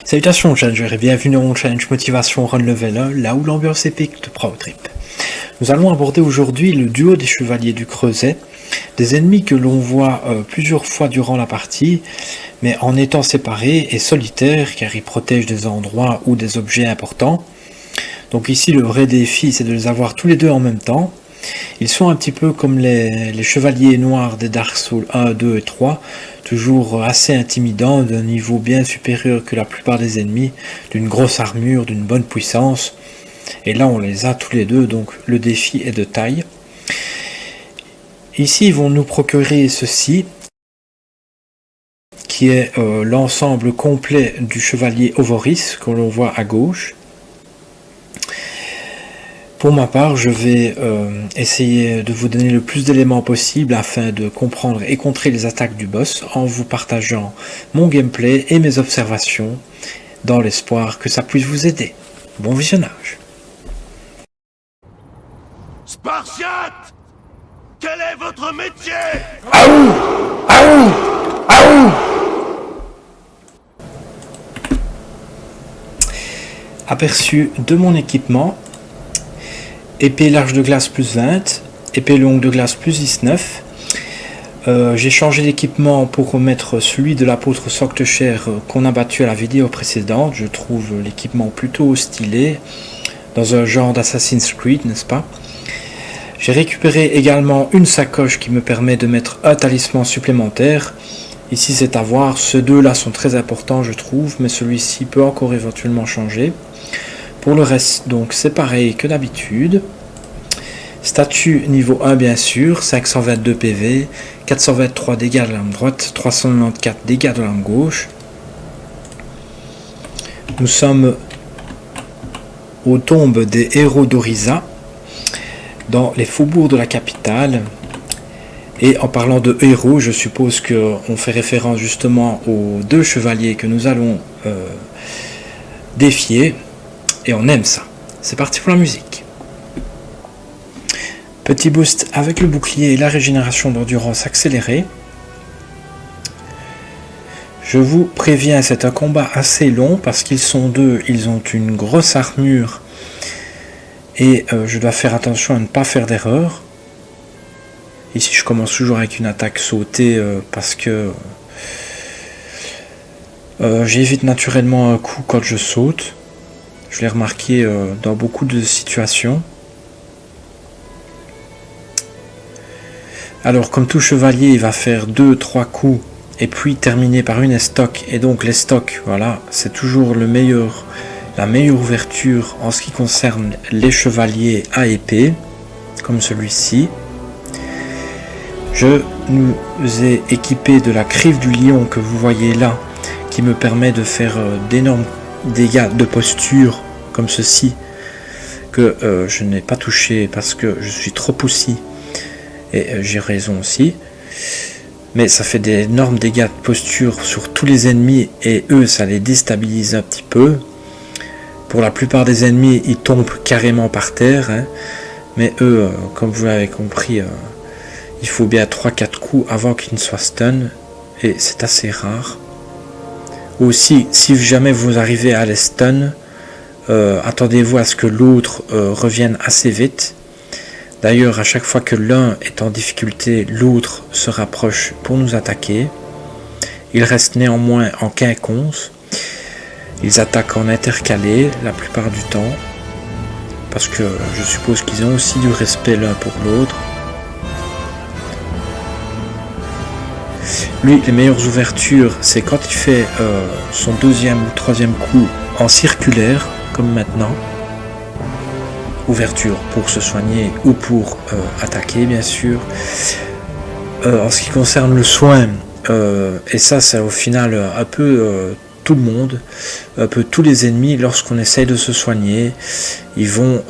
Salutations Challengers et bienvenue dans mon challenge motivation Run Level 1, là où l'ambiance épique de Pro Trip. Nous allons aborder aujourd'hui le duo des chevaliers du Creuset, des ennemis que l'on voit plusieurs fois durant la partie, mais en étant séparés et solitaires car ils protègent des endroits ou des objets importants. Donc ici le vrai défi c'est de les avoir tous les deux en même temps. Ils sont un petit peu comme les chevaliers noirs des Dark Souls 1, 2 et 3, toujours assez intimidants, d'un niveau bien supérieur que la plupart des ennemis, d'une grosse armure, d'une bonne puissance. Et là on les a tous les deux, donc le défi est de taille. Ici ils vont nous procurer ceci, qui est l'ensemble complet du chevalier Ovoris, que l'on voit à gauche. Pour ma part, je vais essayer de vous donner le plus d'éléments possible afin de comprendre et contrer les attaques du boss en vous partageant mon gameplay et mes observations dans l'espoir que ça puisse vous aider. Bon visionnage. Spartiate! Quel est votre métier? Aouh! Aouh! Aouh! Aperçu de mon équipement. Épée large de glace plus 20, épée longue de glace plus 19. J'ai changé d'équipement pour remettre celui de l'apôtre Soctecher qu'on a battu à la vidéo précédente. Je trouve l'équipement plutôt stylé, dans un genre d'Assassin's Creed, n'est-ce pas? J'ai récupéré également une sacoche qui me permet de mettre un talisman supplémentaire. Ici c'est à voir, ces deux-là sont très importants je trouve, mais celui-ci peut encore éventuellement changer. Pour le reste, donc c'est pareil que d'habitude. Statut niveau 1 bien sûr, 522 PV, 423 dégâts de l'arme droite, 394 dégâts de l'arme gauche. Nous sommes aux tombes des héros d'Orisa, dans les faubourgs de la capitale. Et en parlant de héros, je suppose qu'on fait référence justement aux deux chevaliers que nous allons défier. Et on aime ça. C'est parti pour la musique. Petit boost avec le bouclier et la régénération d'endurance accélérée. Je vous préviens, c'est un combat assez long parce qu'ils sont deux, ils ont une grosse armure. Et je dois faire attention à ne pas faire d'erreur. Ici je commence toujours avec une attaque sautée parce que j'évite naturellement un coup quand je saute. Je l'ai remarqué dans beaucoup de situations. Alors comme tout chevalier, il va faire 2-3 coups et puis terminer par une estoc. Et donc l'estoc, voilà, c'est toujours la meilleure ouverture en ce qui concerne les chevaliers à épée, comme celui-ci. Je nous ai équipé de la crive du lion que vous voyez là, qui me permet de faire d'énormes dégâts de posture comme ceci que je n'ai pas touché parce que je suis trop poussy et j'ai raison aussi, mais ça fait d'énormes dégâts de posture sur tous les ennemis et eux ça les déstabilise un petit peu. Pour la plupart des ennemis ils tombent carrément par terre, hein, mais eux comme vous l'avez compris il faut bien 3-4 coups avant qu'ils ne soient stun et c'est assez rare. Aussi, si jamais vous arrivez à les stun, attendez-vous à ce que l'autre revienne assez vite. D'ailleurs, à chaque fois que l'un est en difficulté, l'autre se rapproche pour nous attaquer. Ils restent néanmoins en quinconce. Ils attaquent en intercalé la plupart du temps, parce que je suppose qu'ils ont aussi du respect l'un pour l'autre. Lui, les meilleures ouvertures, c'est quand il fait son deuxième ou troisième coup en circulaire, comme maintenant. Ouverture pour se soigner ou pour attaquer, bien sûr. En ce qui concerne le soin, et ça, c'est au final un peu tout le monde, un peu tous les ennemis, lorsqu'on essaye de se soigner, ils vont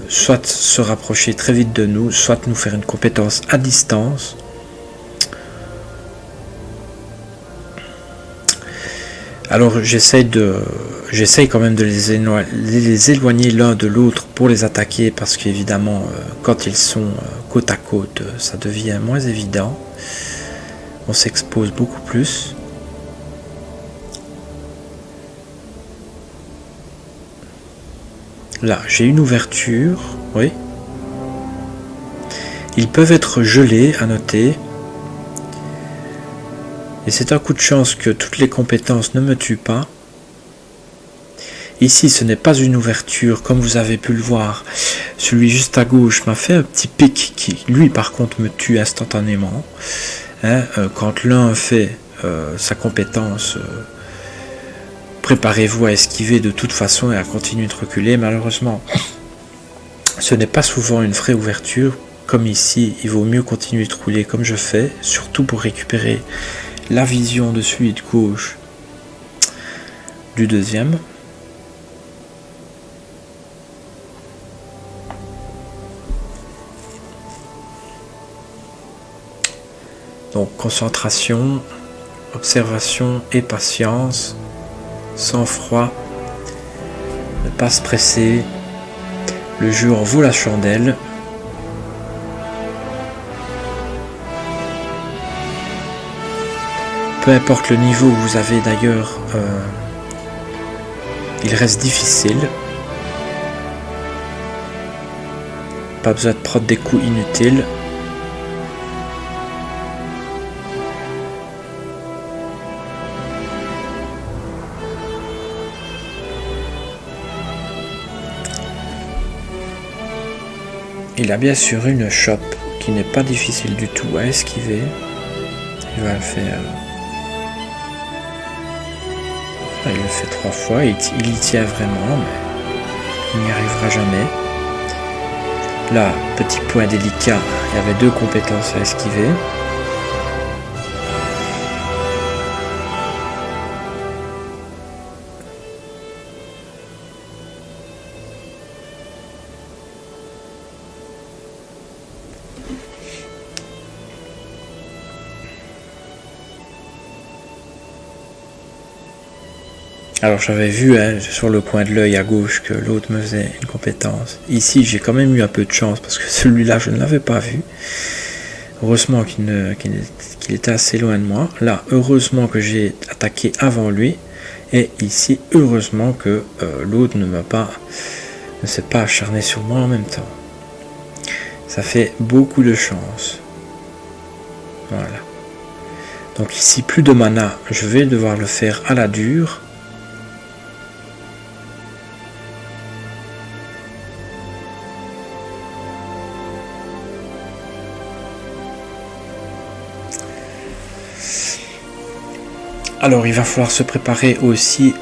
soit se rapprocher très vite de nous, soit nous faire une compétence à distance. Alors j'essaye quand même de les éloigner l'un de l'autre pour les attaquer parce qu'évidemment quand ils sont côte à côte ça devient moins évident. On s'expose beaucoup plus. Là, j'ai une ouverture, oui. Ils peuvent être gelés, à noter. Et c'est un coup de chance que toutes les compétences ne me tuent pas. Ici, ce n'est pas une ouverture, comme vous avez pu le voir. Celui juste à gauche m'a fait un petit pic qui, lui, par contre, me tue instantanément. Quand l'un fait sa compétence, préparez-vous à esquiver de toute façon et à continuer de reculer. Malheureusement, ce n'est pas souvent une vraie ouverture. Comme ici, il vaut mieux continuer de rouler comme je fais, surtout pour récupérer la vision de celui de gauche du deuxième. Donc concentration, observation et patience, sang-froid, ne pas se presser, le jeu en vaut la chandelle. Peu importe le niveau que vous avez d'ailleurs, il reste difficile. Pas besoin de prendre des coups inutiles. Il a bien sûr une chope qui n'est pas difficile du tout à esquiver. Il va le faire. Il le fait 3 fois, il y tient vraiment, mais il n'y arrivera jamais. Là, petit point délicat, il y avait 2 compétences à esquiver. Alors j'avais vu sur le coin de l'œil à gauche que l'autre me faisait une compétence. Ici j'ai quand même eu un peu de chance parce que celui-là je ne l'avais pas vu. Heureusement qu'il était assez loin de moi. Là heureusement que j'ai attaqué avant lui. Et ici heureusement que l'autre ne s'est pas acharné sur moi en même temps. Ça fait beaucoup de chance. Voilà. Donc ici plus de mana. Je vais devoir le faire à la dure. Alors il va falloir se préparer aussi,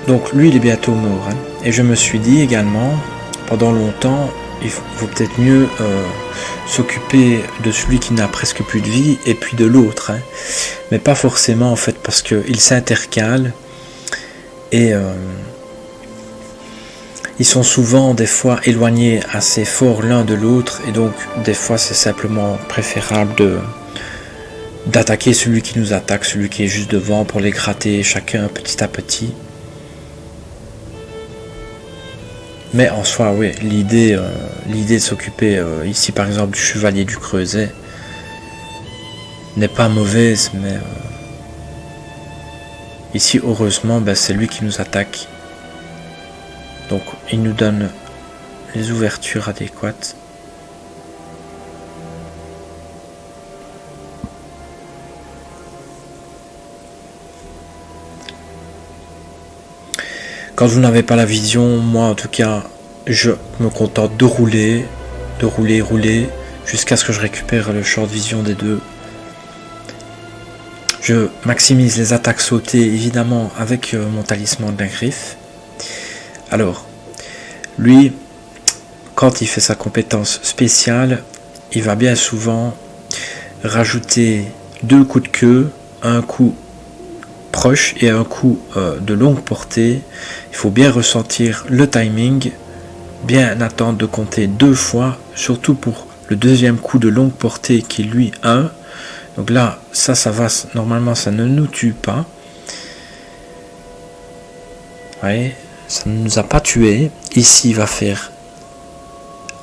donc lui il est bientôt mort, et je me suis dit également, pendant longtemps, il faut peut-être mieux s'occuper de celui qui n'a presque plus de vie, et puis de l'autre, mais pas forcément en fait, parce qu'ils s'intercalent, et ils sont souvent des fois éloignés assez fort l'un de l'autre, et donc des fois c'est simplement préférable d'attaquer celui qui nous attaque, celui qui est juste devant, pour les gratter chacun petit à petit. Mais en soi, oui, l'idée de s'occuper ici par exemple du chevalier du Creuset n'est pas mauvaise, mais ici heureusement c'est lui qui nous attaque. Donc il nous donne les ouvertures adéquates. Quand vous n'avez pas la vision, moi en tout cas, je me contente de rouler, jusqu'à ce que je récupère le champ de vision des deux. Je maximise les attaques sautées, évidemment, avec mon talisman de la griffe. Alors, lui, quand il fait sa compétence spéciale, il va bien souvent rajouter 2 coups de queue, un coup proche et un coup de longue portée. Il faut bien ressentir le timing, bien attendre de compter 2 fois, surtout pour le deuxième coup de longue portée qui est lui 1. Donc là, ça va, normalement ça ne nous tue pas. Ouais, ça ne nous a pas tué. Ici il va faire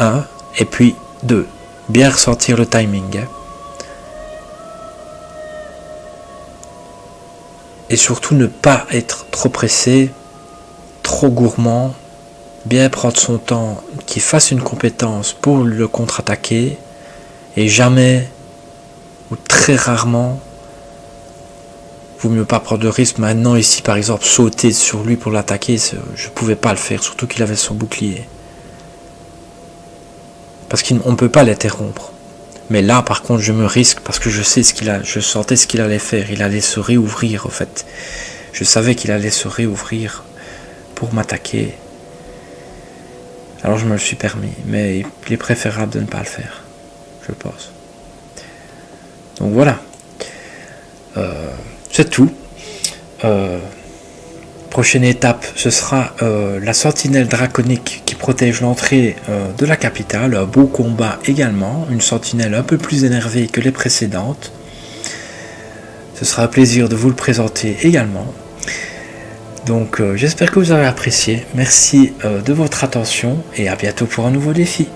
1 et puis 2. Bien ressentir le timing. Et surtout ne pas être trop pressé, trop gourmand, bien prendre son temps, qu'il fasse une compétence pour le contre-attaquer, et jamais, ou très rarement, vaut mieux pas prendre de risque. Maintenant ici par exemple, sauter sur lui pour l'attaquer, je pouvais pas le faire, surtout qu'il avait son bouclier. Parce qu'on ne peut pas l'interrompre. Mais là par contre je me risque parce que je sentais ce qu'il allait faire. Il allait se réouvrir en fait. Je savais qu'il allait se réouvrir pour m'attaquer. Alors je me le suis permis. Mais il est préférable de ne pas le faire, je pense. Donc voilà. C'est tout. Prochaine étape, ce sera la sentinelle draconique qui protège l'entrée de la capitale. Un beau combat également. Une sentinelle un peu plus énervée que les précédentes. Ce sera un plaisir de vous le présenter également. Donc j'espère que vous avez apprécié. Merci de votre attention et à bientôt pour un nouveau défi.